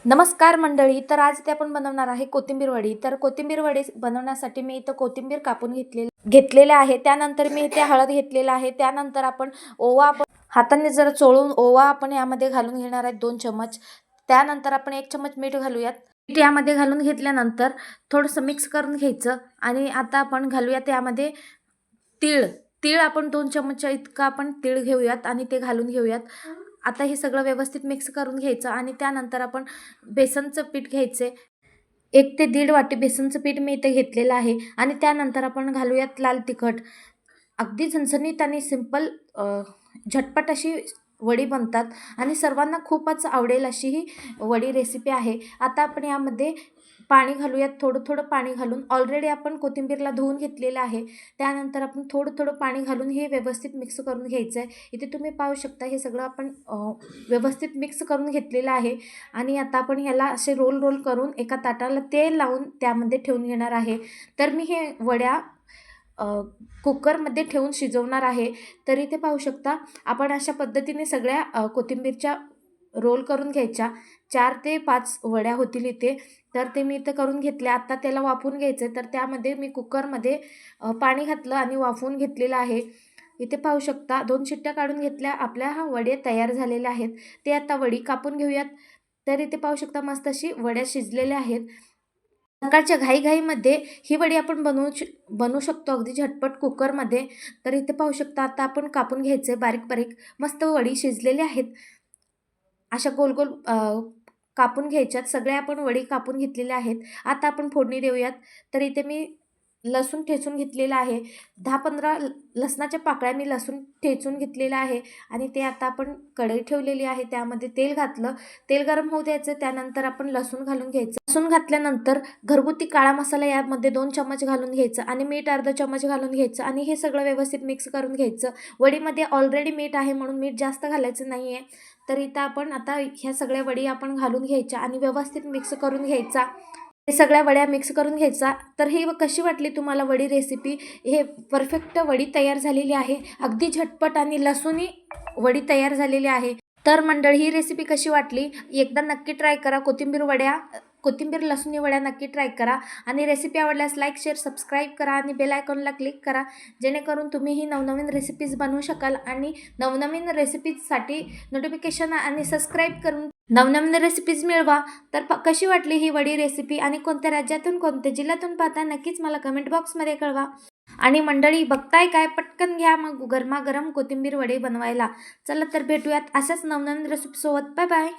नमस्कार मंडळी. तर आज ते आपण बनवणार आहे कोथिंबीर वडी. तर कोथिंबीर वडी बनवण्यासाठी मी इथं कोथिंबीर कापून घेतलेले आहे. त्यानंतर मी इथे हळद घेतलेला आहे. त्यानंतर आपण ओवा हाताने जरा चोळून ओवा आपण यामध्ये घालून घेणार आहे 2 चमच. त्यानंतर आपण 1 चमच मीठ घालूयात. मीठ यामध्ये घालून घेतल्यानंतर थोडंसं मिक्स करून घ्यायचं आणि आता आपण घालूयात यामध्ये तीळ. तीळ आपण 2 चमचा इतका आपण तीळ घेऊयात आणि ते घालून घेऊयात. आता हे सगळं व्यवस्थित मिक्स करून घ्यायचं आणि त्यानंतर आपण बेसनचं पीठ घ्यायचे. 1 ते 1.5 वाटी बेसनचं पीठ मी इथे घेतलेलं आहे आणि त्यानंतर आपण घालूयात लाल तिखट. अगदी झणझणीत आणि सिंपल झटपट अशी वडी बनतात आणि सर्वांना खूपच आवडेल अशी ही वडी रेसिपी आहे. आता आपण यामध्ये पाणी घालूयात. थोडं पाणी घालून ऑलरेडी आपण कोथिंबीरला धुवून घेतलेलं आहे. त्यानंतर आपण थोडं पाणी घालून हे व्यवस्थित मिक्स करून घ्यायचं आहे. इथे तुम्ही पाहू शकता हे सगळं आपण व्यवस्थित मिक्स करून घेतलेलं आहे आणि आता आपण ह्याला असे रोल करून एका ताटाला तेल लावून त्यामध्ये ठेवून घेणार आहे. तर मी हे वड्या कुकरमध्ये ठेवून शिजवणार आहे. तर इथे पाहू शकता आपण अशा पद्धतीने सगळ्या कोथिंबीरच्या रोल करून घ्यायच्या. 4 ते 5 वड्या होतील इथे. तर ते मी इथं करून घेतल्या. आता त्याला वाफवून घ्यायचं आहे. तर त्यामध्ये मी कुकरमध्ये पाणी घातलं आणि वाफवून घेतलेलं आहे. इथे पाहू शकता 2 शिट्ट्या काढून घेतल्या. आपल्या हा वडे तयार झालेल्या आहेत. ते आता वडी कापून घेऊयात. तर इथे पाहू शकता मस्त अशी वड्या शिजलेल्या आहेत. सकाळच्या घाईघाईमध्ये ही वडी आपण बनवू शकतो अगदी झटपट कुकरमध्ये. तर इथे पाहू शकता आता आपण कापून घ्यायचे बारीक मस्त वडी शिजलेली आहेत. अशा गोल कापून घ्यायच्यात. सगळ्या आपण वडी कापून घेतलेल्या आहेत. आता आपण फोडणी देऊयात. तर इथे मी लसूण ठेचून घेतलेला आहे. 10-15 लसणाच्या पाकळ्या मी लसूण ठेचून घेतलेला आहे आणि ते आता आपण कढई ठेवलेली आहे. त्यामध्ये तेल घातलं. तेल गरम होऊ द्यायचं. त्यानंतर आपण लसूण घालून घ्यायचं. लसूण घातल्यानंतर घरगुती काळा मसाला यामध्ये 2 चमच घालून घ्यायचं आणि मीठ अर्धा चमच घालून घ्यायचं आणि हे सगळं व्यवस्थित मिक्स करून घ्यायचं. वडीमध्ये ऑलरेडी मीठ आहे म्हणून मीठ जास्त घालायचं नाही आहे. तर इथं आपण आता ह्या सगळ्या वडी आपण घालून घ्यायच्या आणि व्यवस्थित मिक्स करून घ्यायचा. हे सगळ्या वड्या मिक्स करून घ्यायचा. तर ही कशी वाटली तुम्हाला वडी रेसिपी? हे परफेक्ट वडी तयार झालेली आहे. अगदी झटपट आणि लसूणी वडी तयार झालेली आहे. तर मंडळी ही रेसिपी कशी वाटली एकदा नक्की ट्राय करा. कोथिंबीर लसुणी वड्या नक्की ट्राय करा आणि रेसिपी आवडल्यास लाईक, शेअर, सबस्क्राईब करा आणि बेल आयकॉनला क्लिक करा. जेणेकरून तुम्हीही नवनवीन रेसिपीज बनवू शकाल आणि नवनवीन रेसिपीजसाठी नोटिफिकेशन आणि सबस्क्राईब करून नवनवीन रेसिपीज मिळवा. तर कशी वाटली ही वडी रेसिपी आणि कोणत्या राज्यातून कोणत्या जिल्ह्यातून पाहता नक्कीच मला कमेंट बॉक्समध्ये कळवा. आणि मंडळी बघताय काय पटकन घ्या मग गरमागरम कोथिंबीर वडे बनवायला. चला तर भेटूयात अशाच नवनवीन रेसिपीसोबत. Bye bye.